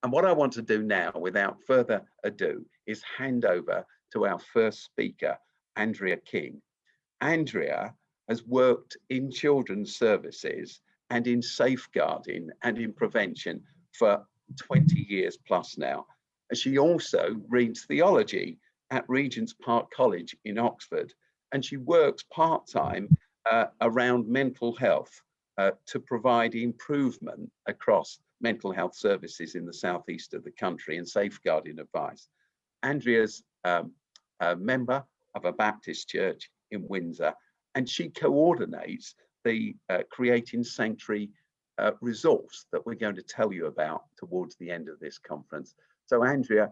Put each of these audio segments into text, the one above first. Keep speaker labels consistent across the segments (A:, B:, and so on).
A: And what I want to do now, without further ado, is hand over to our first speaker, Andrea King. Andrea has worked in children's services and in safeguarding and in prevention for 20 years plus now. And she also reads theology at Regent's Park College in Oxford. And she works part-time around mental health to provide improvement across mental health services in the southeast of the country and safeguarding advice. Andrea's a member of a Baptist church in Windsor, and she coordinates the Creating Sanctuary resource that we're going to tell you about towards the end of this conference. So Andrea,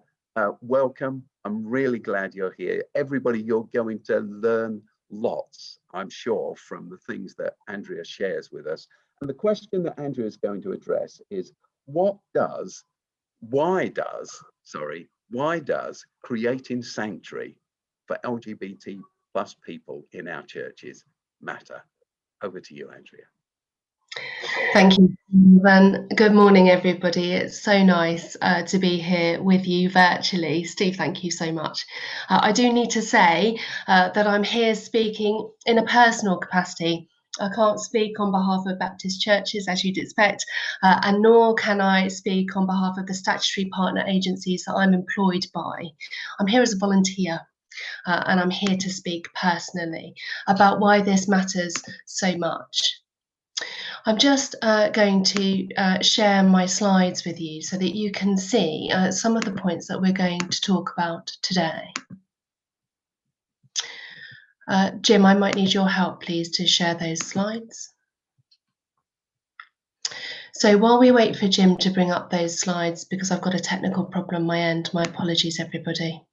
A: welcome. I'm really glad you're here. Everybody, you're going to learn lots, I'm sure, from the things that Andrea shares with us. And the question that Andrea is going to address is, why does creating sanctuary for LGBT plus people in our churches matter? Over to you, Andrea.
B: Thank you, and good morning, everybody. It's so nice to be here with you virtually. Steve, thank you so much. I do need to say that I'm here speaking in a personal capacity. I can't speak on behalf of Baptist churches, as you'd expect, and nor can I speak on behalf of the statutory partner agencies that I'm employed by. I'm here as a volunteer. And I'm here to speak personally about why this matters so much. I'm just going to share my slides with you so that you can see some of the points that we're going to talk about today. Jim, I might need your help, please, to share those slides. So while we wait for Jim to bring up those slides, because I've got a technical problem on my end, my apologies, everybody.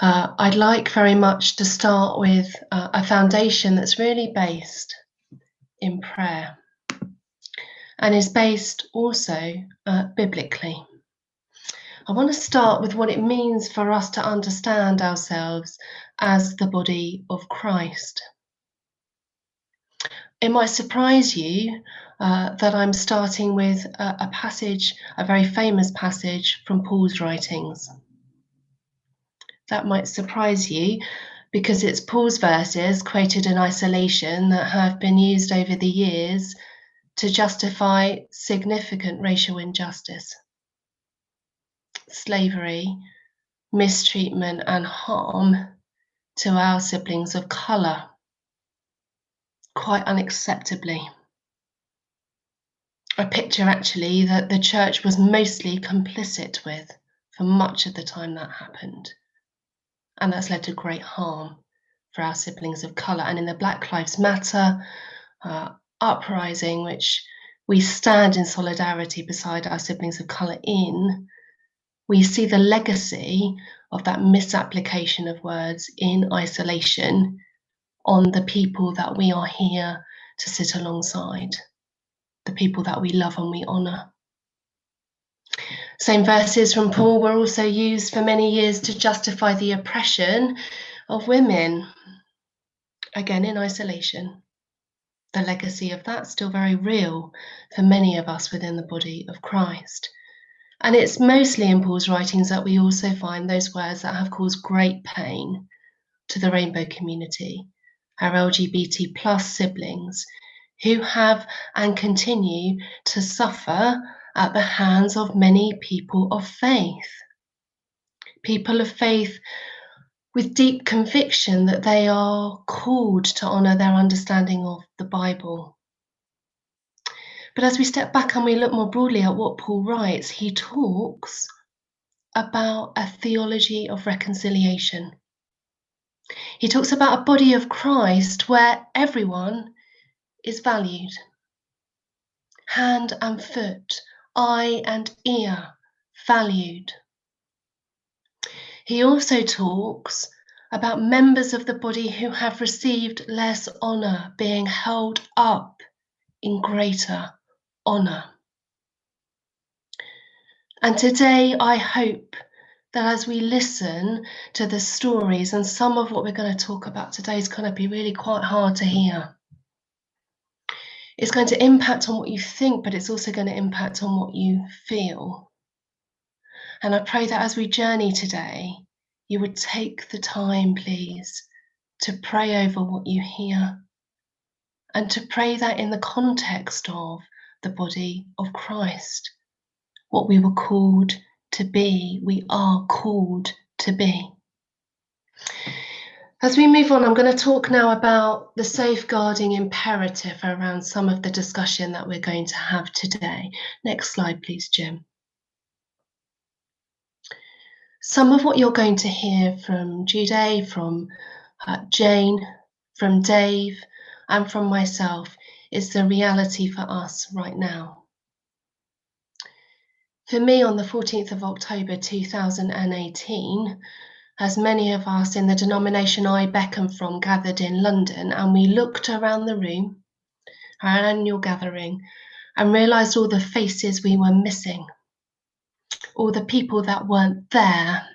B: I'd like very much to start with a foundation that's really based in prayer and is based also biblically. I want to start with what it means for us to understand ourselves as the body of Christ. It might surprise you that I'm starting with a passage, a very famous passage from Paul's writings. That might surprise you because it's Paul's verses quoted in isolation that have been used over the years to justify significant racial injustice, slavery, mistreatment, and harm to our siblings of colour, quite unacceptably. A picture actually that the church was mostly complicit with for much of the time that happened. And that's led to great harm for our siblings of colour. And in the Black Lives Matter uprising, which we stand in solidarity beside our siblings of colour in, we see the legacy of that misapplication of words in isolation on the people that we are here to sit alongside, the people that we love and we honour. Same verses from Paul were also used for many years to justify the oppression of women, again in isolation. The legacy of that still very real for many of us within the body of Christ. And it's mostly in Paul's writings that we also find those words that have caused great pain to the rainbow community, our LGBT plus siblings, who have and continue to suffer at the hands of many people of faith. People of faith with deep conviction that they are called to honour their understanding of the Bible. But as we step back and we look more broadly at what Paul writes, he talks about a theology of reconciliation. He talks about a body of Christ where everyone is valued. Hand and foot, eye and ear, valued. He also talks about members of the body who have received less honour being held up in greater honour. And today I hope that as we listen to the stories, and some of what we're going to talk about today is going to be really quite hard to hear. It's going to impact on what you think, but it's also going to impact on what you feel. And I pray that as we journey today, you would take the time, please, to pray over what you hear, and to pray that in the context of the body of Christ, what we were called to be, we are called to be. As we move on, I'm going to talk now about the safeguarding imperative around some of the discussion that we're going to have today. Next slide, please, Jim. Some of what you're going to hear from Jude, from Jane, from Dave, and from myself is the reality for us right now. For me, on the 14th of October 2018, as many of us in the denomination I beckon from gathered in London, and we looked around the room, our annual gathering, and realised all the faces we were missing, all the people that weren't there.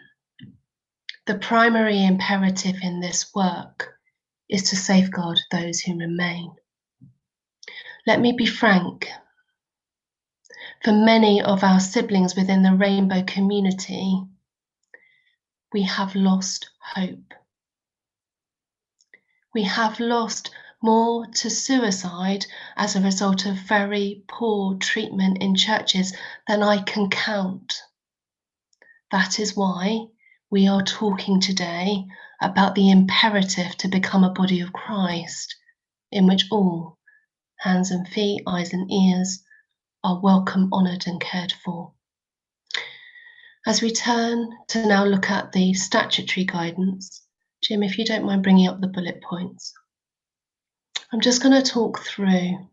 B: The primary imperative in this work is to safeguard those who remain. Let me be frank. For many of our siblings within the rainbow community, we have lost hope. We have lost more to suicide as a result of very poor treatment in churches than I can count. That is why we are talking today about the imperative to become a body of Christ, in which all, hands and feet, eyes and ears, are welcome, honoured and cared for. As we turn to now look at the statutory guidance, Jim, if you don't mind bringing up the bullet points. I'm just going to talk through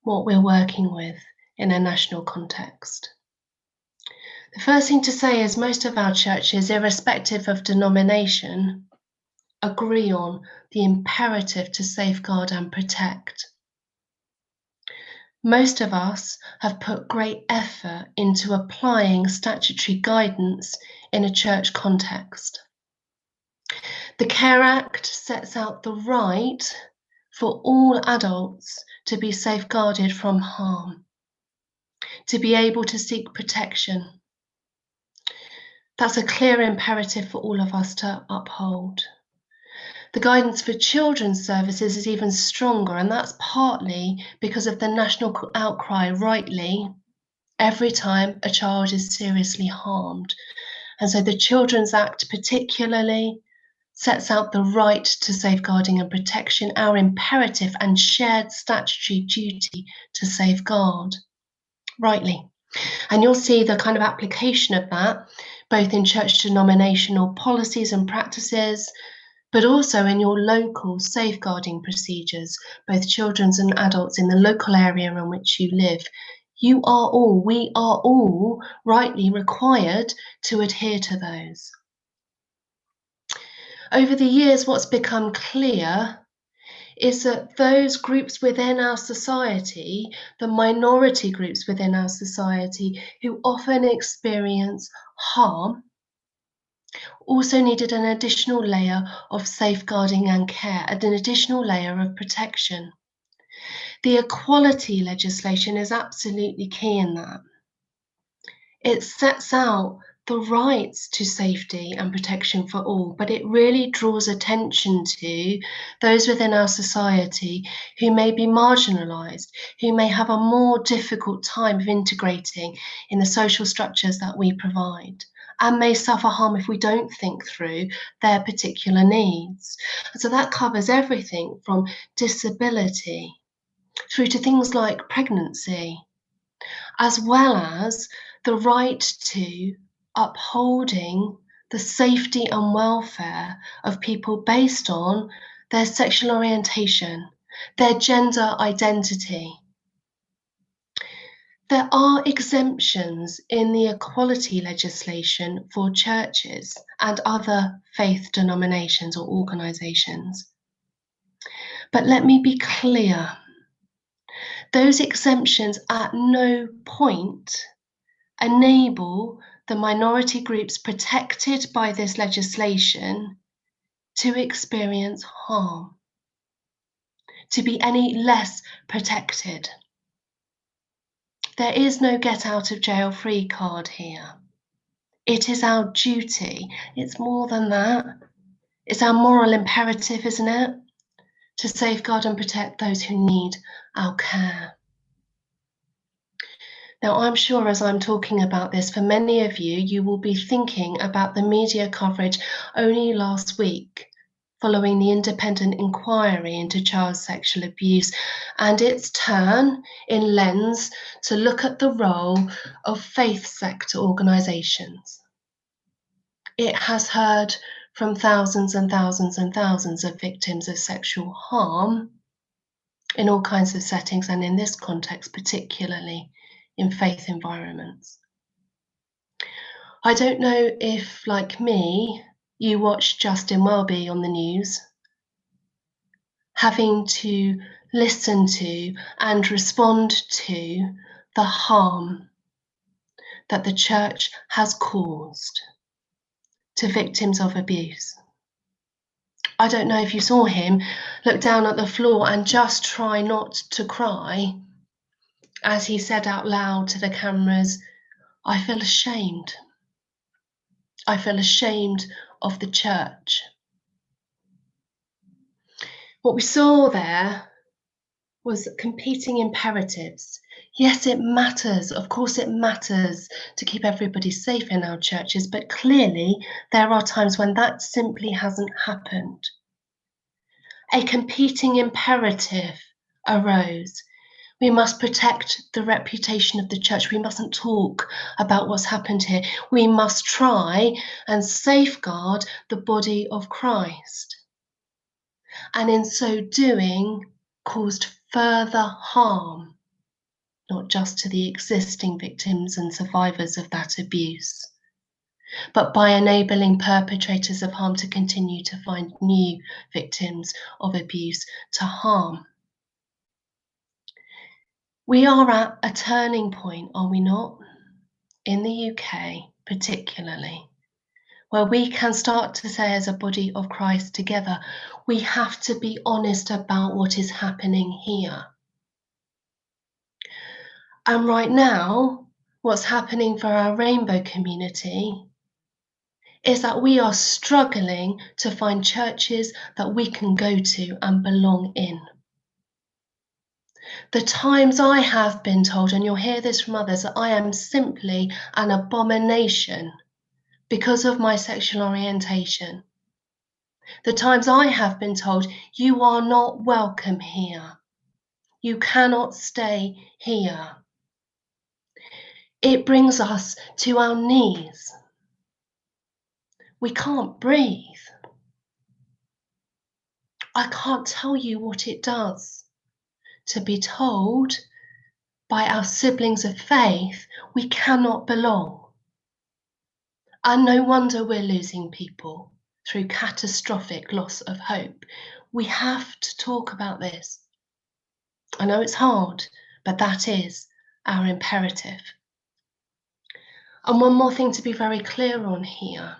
B: what we're working with in a national context. The first thing to say is most of our churches, irrespective of denomination, agree on the imperative to safeguard and protect. Most of us have put great effort into applying statutory guidance in a church context. The Care Act sets out the right for all adults to be safeguarded from harm, to be able to seek protection. That's a clear imperative for all of us to uphold. The guidance for children's services is even stronger, and that's partly because of the national outcry, rightly, every time a child is seriously harmed. And so the Children's Act particularly sets out the right to safeguarding and protection, our imperative and shared statutory duty to safeguard, rightly. And you'll see the kind of application of that, both in church denominational policies and practices, but also in your local safeguarding procedures, both children's and adults in the local area in which you live. We are all rightly required to adhere to those. Over the years, what's become clear is that those groups within our society, the minority groups within our society who often experience harm, also needed an additional layer of safeguarding and care, and an additional layer of protection. The equality legislation is absolutely key in that. It sets out the rights to safety and protection for all, but it really draws attention to those within our society who may be marginalised, who may have a more difficult time of integrating in the social structures that we provide, and may suffer harm if we don't think through their particular needs. And so that covers everything from disability through to things like pregnancy, as well as the right to upholding the safety and welfare of people based on their sexual orientation, their gender identity. There are exemptions in the equality legislation for churches and other faith denominations or organisations. But let me be clear, those exemptions at no point enable the minority groups protected by this legislation to experience harm, to be any less protected. There is no get out of jail free card here. It is our duty. It's more than that. It's our moral imperative, isn't it? To safeguard and protect those who need our care. Now, I'm sure as I'm talking about this, for many of you, you will be thinking about the media coverage only last week following the independent inquiry into child sexual abuse and its turn in lens to look at the role of faith sector organisations. It has heard from thousands and thousands and thousands of victims of sexual harm in all kinds of settings, and in this context, particularly in faith environments. I don't know if, like me, you watch Justin Welby on the news, having to listen to and respond to the harm that the church has caused to victims of abuse. I don't know if you saw him look down at the floor and just try not to cry as he said out loud to the cameras, "I feel ashamed. I feel ashamed of the church." What we saw there was competing imperatives. Yes, it matters. Of course, it matters to keep everybody safe in our churches, but clearly there are times when that simply hasn't happened. A competing imperative arose. We must protect the reputation of the church. We mustn't talk about what's happened here. We must try and safeguard the body of Christ. And in so doing, caused further harm, not just to the existing victims and survivors of that abuse, but by enabling perpetrators of harm to continue to find new victims of abuse to harm. We are at a turning point, are we not? In the UK particularly, where we can start to say as a body of Christ together, we have to be honest about what is happening here. And right now, what's happening for our rainbow community is that we are struggling to find churches that we can go to and belong in. The times I have been told, and you'll hear this from others, that I am simply an abomination because of my sexual orientation. The times I have been told, you are not welcome here. You cannot stay here. It brings us to our knees. We can't breathe. I can't tell you what it does to be told by our siblings of faith we cannot belong. And no wonder we're losing people through catastrophic loss of hope. We have to talk about this. I know it's hard, but that is our imperative. And one more thing to be very clear on here.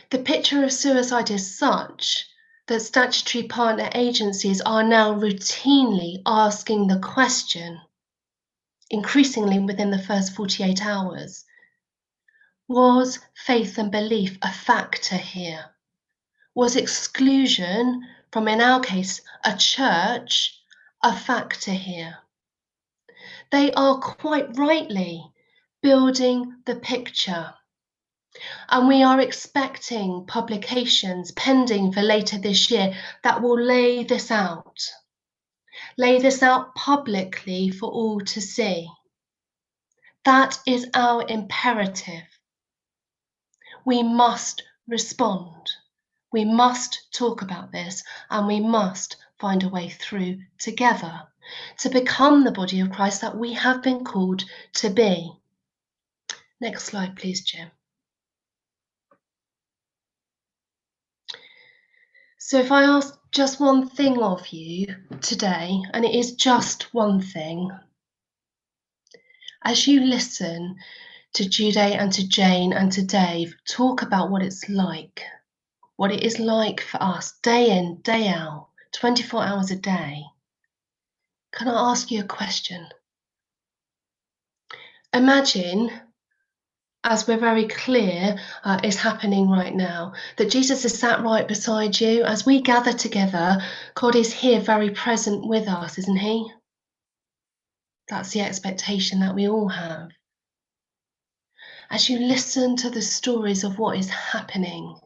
B: The picture of suicide is such that statutory partner agencies are now routinely asking the question, increasingly within the first 48 hours, was faith and belief a factor here? Was exclusion from, in our case, a church, a factor here? They are quite rightly building the picture. And we are expecting publications pending for later this year that will lay this out publicly for all to see. That is our imperative. We must respond. We must talk about this, and we must find a way through together to become the body of Christ that we have been called to be. Next slide, please, Jim. So if I ask just one thing of you today, and it is just one thing, as you listen to Jude and to Jane and to Dave talk about what it is like for us day in, day out, 24 hours a day, can I ask you a question? Imagine as we're very clear, is happening right now. That Jesus is sat right beside you. As we gather together, God is here very present with us, isn't he? That's the expectation that we all have. As you listen to the stories of what is happening,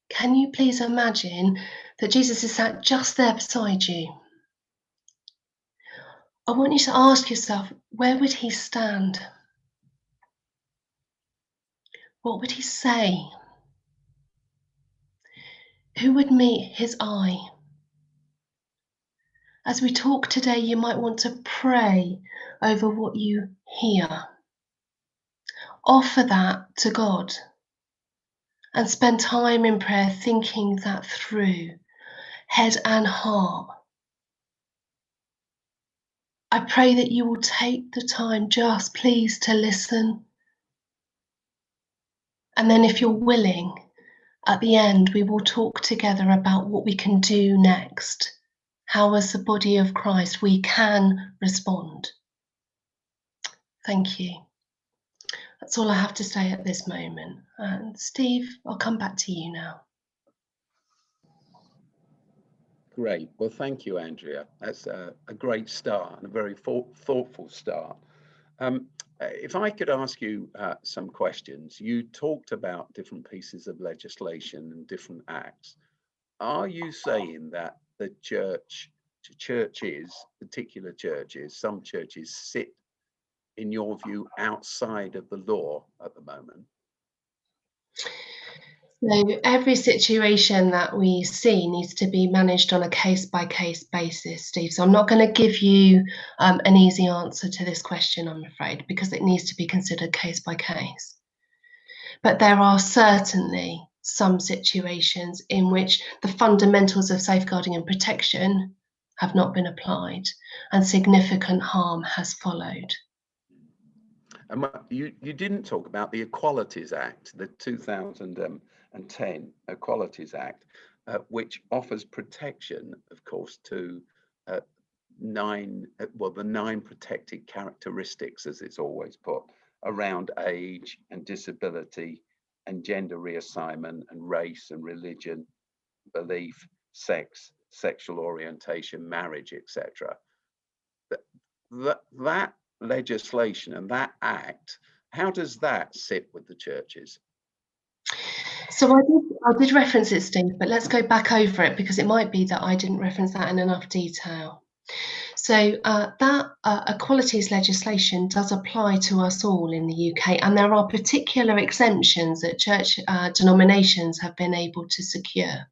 B: can you please imagine that Jesus is sat just there beside you? I want you to ask yourself, where would he stand? What would he say? Who would meet his eye? As we talk today, you might want to pray over what you hear. Offer that to God and spend time in prayer thinking that through, head and heart. I pray that you will take the time just please to listen. And then if you're willing, at the end, we will talk together about what we can do next. How, as the body of Christ, we can respond. Thank you. That's all I have to say at this moment. And Steve, I'll come back to you now.
A: Great. Well, thank you, Andrea. That's a great start and a very thoughtful start. If I could ask you some questions, you talked about different pieces of legislation and different acts. Are you saying that the churches, particular churches, some churches sit, in your view, outside of the law at the moment?
B: So every situation that we see needs to be managed on a case-by-case basis, Steve. So I'm not going to give you an easy answer to this question, I'm afraid, because it needs to be considered case by case. But there are certainly some situations in which the fundamentals of safeguarding and protection have not been applied and significant harm has followed.
A: You didn't talk about the Equalities Act, the 2010 Equalities Act, which offers protection, of course, to the 9 protected characteristics, as it's always put, around age and disability and gender reassignment and race and religion, belief, sex, sexual orientation, marriage, etc. That legislation and that act, how does that sit with the churches?
B: So I did reference it, Steve, but let's go back over it because it might be that I didn't reference that in enough detail. So that equalities legislation does apply to us all in the UK, and there are particular exemptions that church denominations have been able to secure,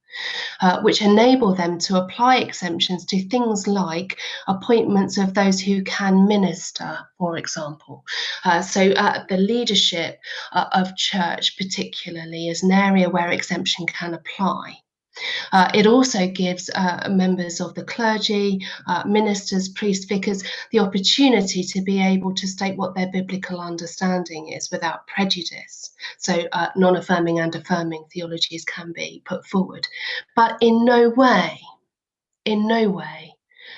B: which enable them to apply exemptions to things like appointments of those who can minister, for example. So the leadership of church particularly is an area where exemption can apply. It also gives members of the clergy, ministers, priests, vicars, the opportunity to be able to state what their biblical understanding is without prejudice. So non-affirming and affirming theologies can be put forward. But in no way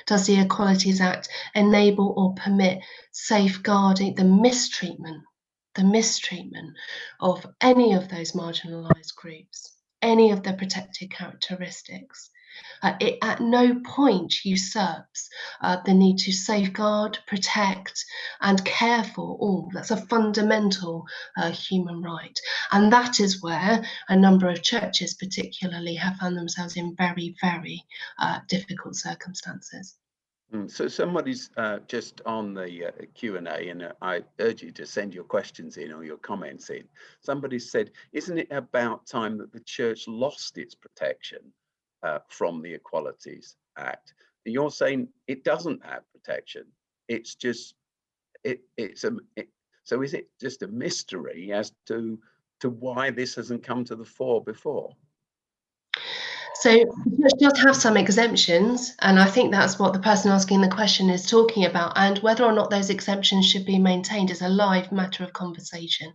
B: does the Equalities Act enable or permit safeguarding the mistreatment of any of those marginalised groups, any of the protected characteristics. It at no point usurps the need to safeguard, protect, and care for all. That's a fundamental human right. And that is where a number of churches particularly have found themselves in very, very difficult circumstances.
A: So somebody's just on the Q&A, and I urge you to send your questions in or your comments in. Somebody said, isn't it about time that the church lost its protection from the Equalities Act? And you're saying it doesn't have protection. It's just, so is it just a mystery as to why this hasn't come to the fore before?
B: So the church does have some exemptions, and I think that's what the person asking the question is talking about, and whether or not those exemptions should be maintained is a live matter of conversation.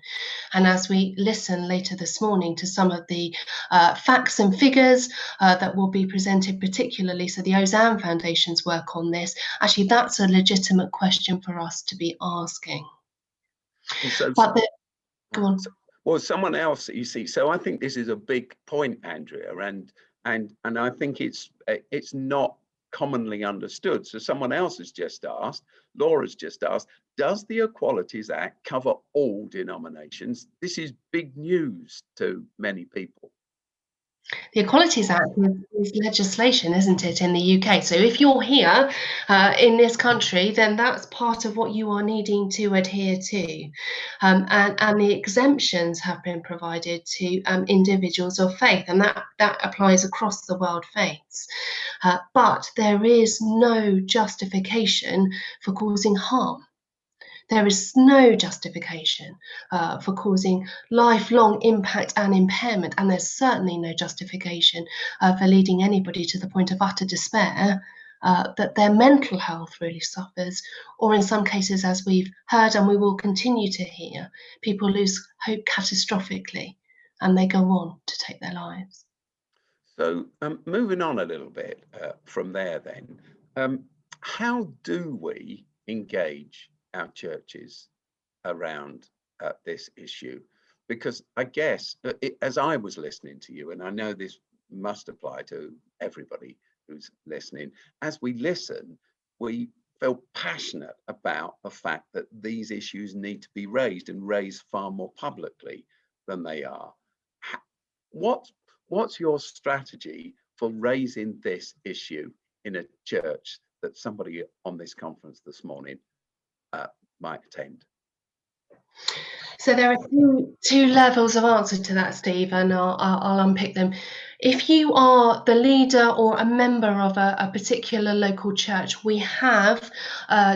B: And as we listen later this morning to some of the facts and figures that will be presented, particularly, so the Ozanne Foundation's work on this, actually that's a legitimate question for us to be asking.
A: And so,
B: But Go on.
A: Well, someone else, you see, so I think this is a big point, Andrea, and I think it's not commonly understood. So someone else has just asked, Laura's just asked, does the Equalities Act cover all denominations? This is big news to many people.
B: The Equalities Act is legislation, isn't it, in the UK? So if you're here in this country, then that's part of what you are needing to adhere to. And the exemptions have been provided to individuals of faith, and that applies across the world faiths. But there is no justification for causing harm. There is no justification for causing lifelong impact and impairment, and there's certainly no justification for leading anybody to the point of utter despair that their mental health really suffers, or in some cases, as we've heard and we will continue to hear, people lose hope catastrophically and they go on to take their lives.
A: So moving on a little bit from there then, how do we engage our churches around this issue? Because I guess as I was listening to you, and I know this must apply to everybody who's listening, as we listen, we felt passionate about the fact that these issues need to be raised, and raised far more publicly than they are. What's your strategy for raising this issue in a church that somebody on this conference this morning might attend?
B: So there are two levels of answer to that, Steve, and I'll unpick them. If you are the leader or a member of a particular local church, we have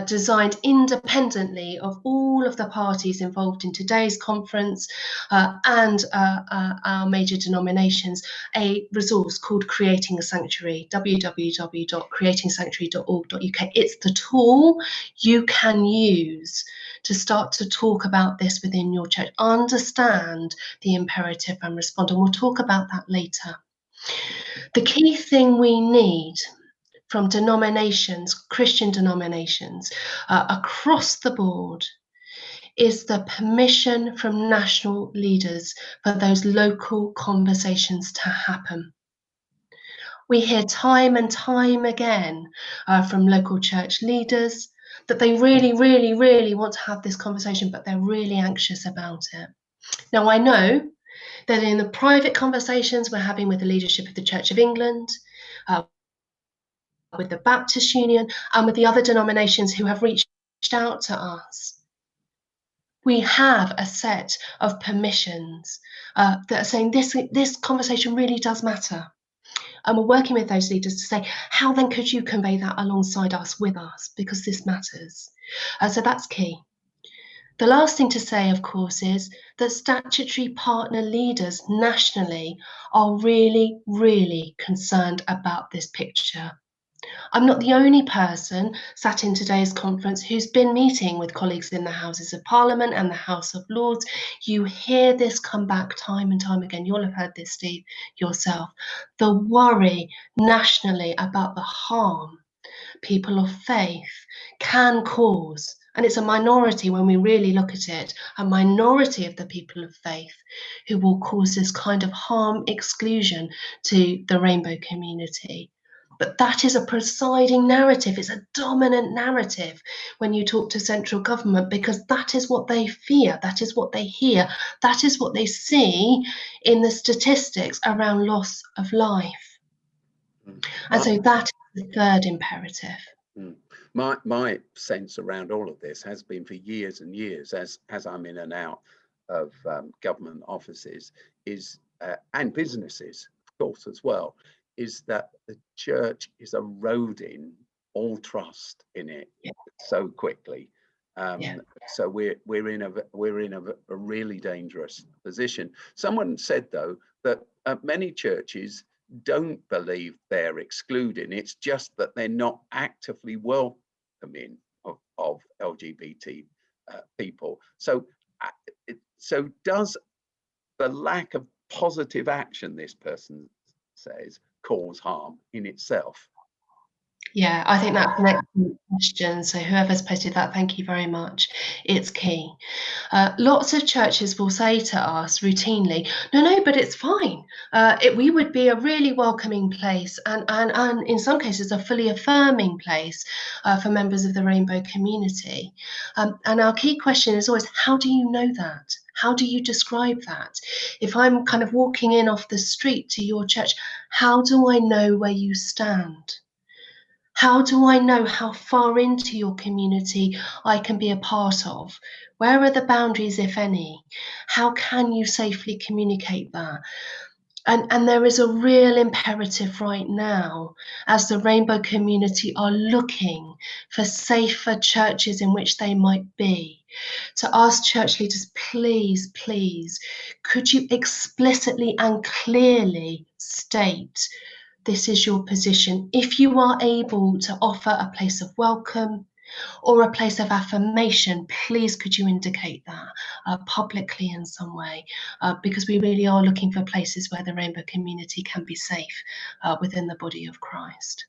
B: designed, independently of all of the parties involved in today's conference and our major denominations, a resource called Creating a Sanctuary, www.creatingsanctuary.org.uk. It's the tool you can use to start to talk about this within your church, understand the imperative and respond, and we'll talk about that later. The key thing we need from denominations, Christian denominations, across the board, is the permission from national leaders for those local conversations to happen. We hear time and time again from local church leaders that they really, really, really want to have this conversation, but they're really anxious about it. Now, I know that in the private conversations we're having with the leadership of the Church of England, with the Baptist Union, and with the other denominations who have reached out to us, we have a set of permissions that are saying this conversation really does matter. And we're working with those leaders to say, how then could you convey that alongside us, with us, because this matters. So that's key. The last thing to say, of course, is that statutory partner leaders nationally are really, really concerned about this picture. I'm not the only person sat in today's conference who's been meeting with colleagues in the Houses of Parliament and the House of Lords. You hear this come back time and time again. You'll have heard this, Steve, yourself. The worry nationally about the harm people of faith can cause. And it's a minority, when we really look at it, a minority of the people of faith who will cause this kind of harm, exclusion to the rainbow community. But that is a presiding narrative. It's a dominant narrative when you talk to central government, because that is what they fear. That is what they hear. That is what they see in the statistics around loss of life. And so that is the third imperative.
A: My sense around all of this has been for years and years, as I'm in and out of government offices, is and businesses, of course, as well, is that the church is eroding all trust in it so quickly. So we're in a really dangerous position. Someone said, though, that many churches don't believe they're excluding. It's just that they're not actively welcoming of LGBT people. So does the lack of positive action, this person says, cause harm in itself?
B: Yeah, I think that's an excellent question. So whoever's posted that, thank you very much. It's key. Lots of churches will say to us routinely, no, but it's fine. We would be a really welcoming place and in some cases a fully affirming place for members of the rainbow community. And our key question is always, how do you know that? How do you describe that? If I'm kind of walking in off the street to your church, how do I know where you stand? How do I know how far into your community I can be a part of? Where are the boundaries, if any? How can you safely communicate that? And there is a real imperative right now as the rainbow community are looking for safer churches in which they might be, to ask church leaders, please, please, could you explicitly and clearly state this is your position? If you are able to offer a place of welcome or a place of affirmation, please could you indicate that publicly in some way? Because we really are looking for places where the rainbow community can be safe within the body of Christ.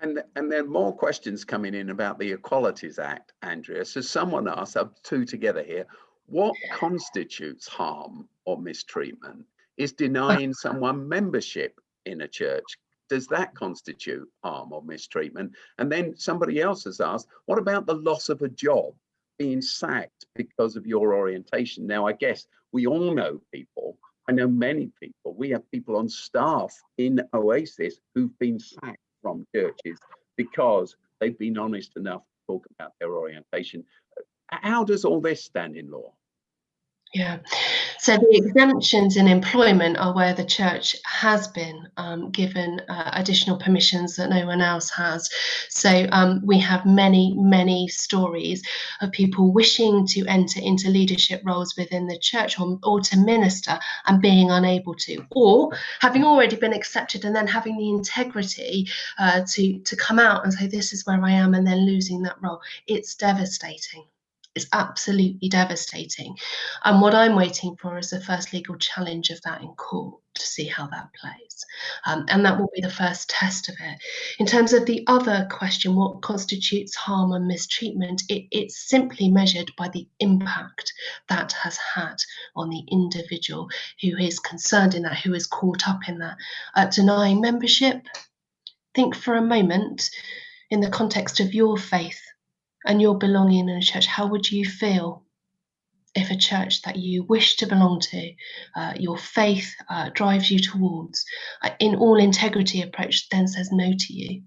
A: And there are more questions coming in about the Equalities Act, Andrea. So someone asked, I've two together here, what constitutes harm or mistreatment? Is denying someone membership in a church, does that constitute harm or mistreatment? And then somebody else has asked, what about the loss of a job, being sacked because of your orientation? Now, I guess we all know people, I know many people, we have people on staff in Oasis who've been sacked from churches because they've been honest enough to talk about their orientation. How does all this stand in law?
B: Yeah. So the exemptions in employment are where the church has been given additional permissions that no one else has. So we have many, many stories of people wishing to enter into leadership roles within the church or to minister and being unable to, or having already been accepted and then having the integrity to come out and say, this is where I am, and then losing that role. It's devastating. It's absolutely devastating. And what I'm waiting for is the first legal challenge of that in court to see how that plays. And that will be the first test of it. In terms of the other question, what constitutes harm and mistreatment, it's simply measured by the impact that has had on the individual who is concerned in that, who is caught up in that. Denying membership, think for a moment in the context of your faith and your belonging in a church, how would you feel if a church that you wish to belong to, your faith drives you towards, in all integrity approach, then says no to you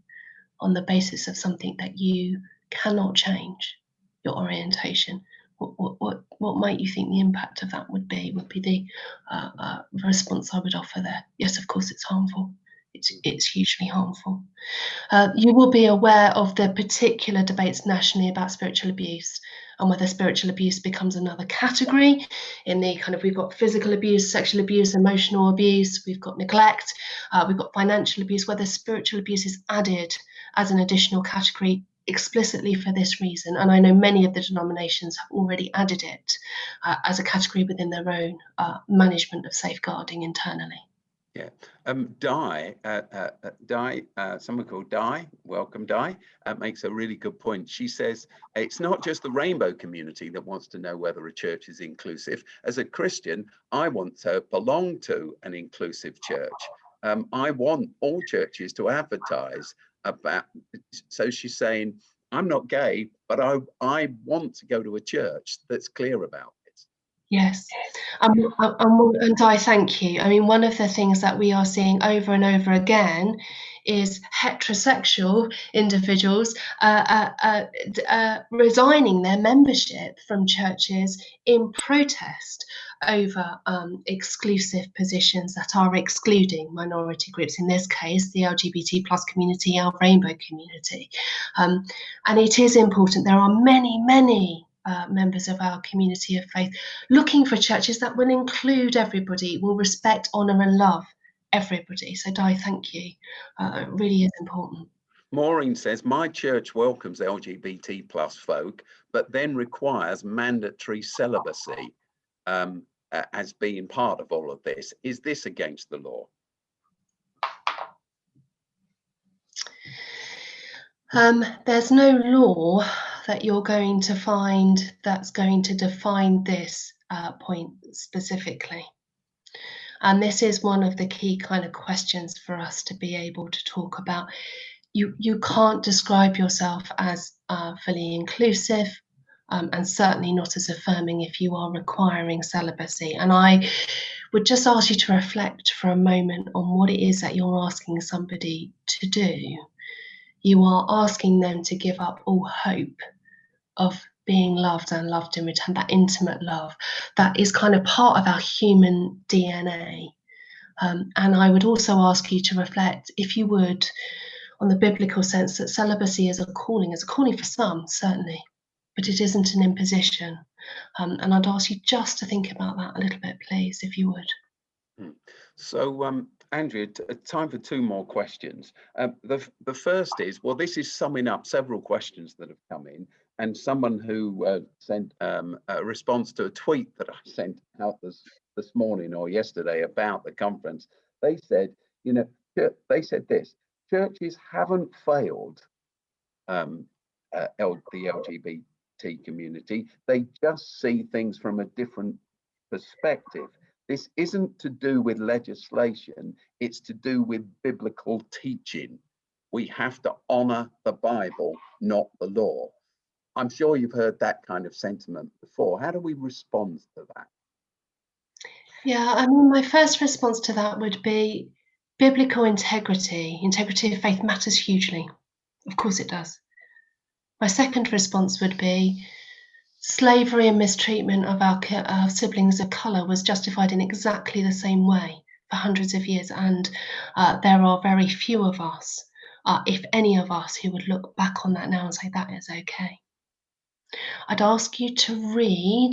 B: on the basis of something that you cannot change, your orientation? What might you think the impact of that would be? Would be the response I would offer there. Yes, of course, it's harmful. It's hugely harmful. You will be aware of the particular debates nationally about spiritual abuse and whether spiritual abuse becomes another category in the kind of, we've got physical abuse, sexual abuse, emotional abuse, we've got neglect, we've got financial abuse, whether spiritual abuse is added as an additional category explicitly for this reason. And I know many of the denominations have already added it as a category within their own management of safeguarding internally.
A: Yeah, someone called Di, welcome Di, makes a really good point. She says, it's not just the rainbow community that wants to know whether a church is inclusive. As a Christian, I want to belong to an inclusive church. I want all churches to advertise about, so she's saying, I'm not gay, but I want to go to a church that's clear about this.
B: Yes, and Di, thank you. I mean, one of the things that we are seeing over and over again is heterosexual individuals resigning their membership from churches in protest over exclusive positions that are excluding minority groups, in this case, the LGBT plus community, our rainbow community. And it is important. There are many, many members of our community of faith looking for churches that will include everybody, will respect, honour and love everybody. So Di, thank you. It really is important.
A: Maureen says, my church welcomes LGBT plus folk, but then requires mandatory celibacy as being part of all of this. Is this against the law?
B: There's no law that you're going to find that's going to define this point specifically. And this is one of the key kind of questions for us to be able to talk about. You can't describe yourself as fully inclusive, and certainly not as affirming if you are requiring celibacy. And I would just ask you to reflect for a moment on what it is that you're asking somebody to do. You are asking them to give up all hope of being loved and loved in return, that intimate love that is kind of part of our human DNA. And I would also ask you to reflect, if you would, on the biblical sense that celibacy is a calling for some, certainly, but it isn't an imposition. And I'd ask you just to think about that a little bit, please, if you would.
A: So, Andrea, time for two more questions. The first is, well, this is summing up several questions that have come in, and someone who sent a response to a tweet that I sent out this morning or yesterday about the conference. They said, they said this: churches haven't failed the LGBT community. They just see things from a different perspective. This isn't to do with legislation, it's to do with biblical teaching. We have to honor the Bible, not the law. I'm sure you've heard that kind of sentiment before. How do we respond to that?
B: Yeah, I mean, my first response to that would be biblical integrity of faith matters hugely. Of course it does. My second response would be slavery and mistreatment of our siblings of colour was justified in exactly the same way for hundreds of years, and there are very few of us, if any of us, who would look back on that now and say that is okay. I'd ask you to read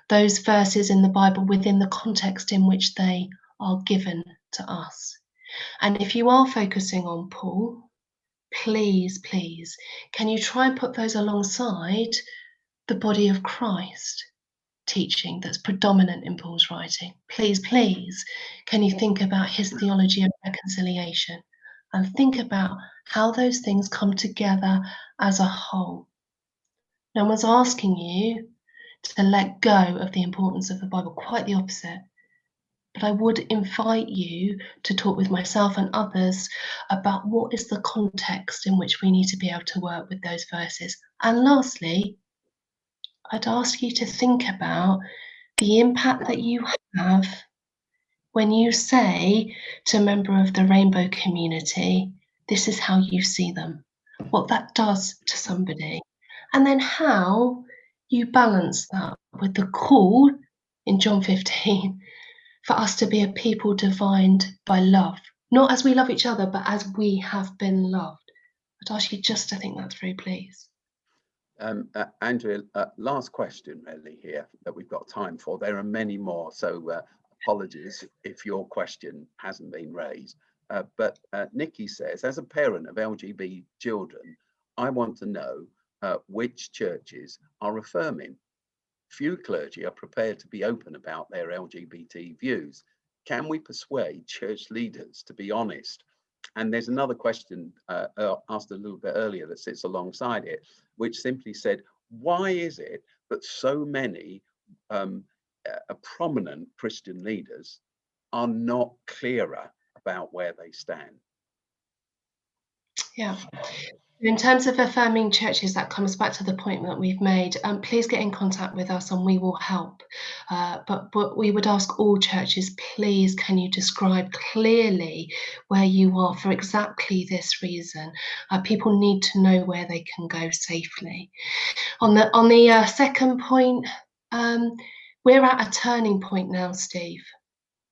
B: those verses in the Bible within the context in which they are given to us. And if you are focusing on Paul, please, can you try and put those alongside the body of Christ teaching that's predominant in Paul's writing? Please, can you think about his theology of reconciliation and think about how those things come together as a whole? No one's asking you to let go of the importance of the Bible, quite the opposite. But I would invite you to talk with myself and others about what is the context in which we need to be able to work with those verses. And lastly, I'd ask you to think about the impact that you have when you say to a member of the rainbow community, this is how you see them, what that does to somebody, and then how you balance that with the call in John 15 for us to be a people defined by love, not as we love each other, but as we have been loved. I'd ask you just to think that through, please.
A: Andrea, last question really here that we've got time for. There are many more, so apologies if your question hasn't been raised. But Nikki says, as a parent of LGBT children, I want to know which churches are affirming. Few clergy are prepared to be open about their LGBT views. Can we persuade church leaders to be honest? And there's another question asked a little bit earlier that sits alongside it, which simply said, why is it that so many prominent Christian leaders are not clearer about where they stand?
B: Yeah. In terms of affirming churches, that comes back to the point that we've made. Please get in contact with us and we will help. But we would ask all churches, please, can you describe clearly where you are for exactly this reason? People need to know where they can go safely. On the second point, we're at a turning point now, Steve.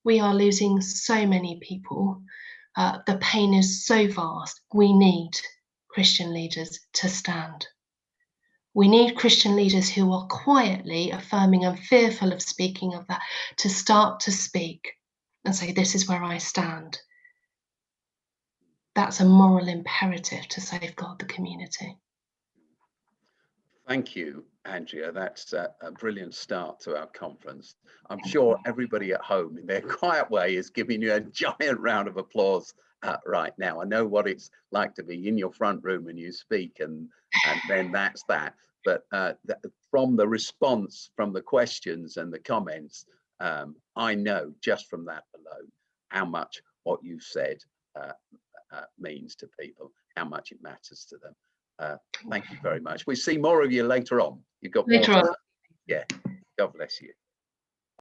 B: We are losing so many people. The pain is so vast. We need Christian leaders to stand. We need Christian leaders who are quietly affirming and fearful of speaking of that to start to speak and say, this is where I stand. That's a moral imperative to safeguard the community.
A: Thank you, Andrea. That's a brilliant start to our conference. I'm sure everybody at home in their quiet way is giving you a giant round of applause right now. I know what it's like to be in your front room and you speak, and then that's that. But from the response, from the questions and the comments, I know just from that alone how much what you've said means to people, how much it matters to them. Thank you very much. We see more of you later on. You've got more
B: Later on.
A: yeah. God bless you.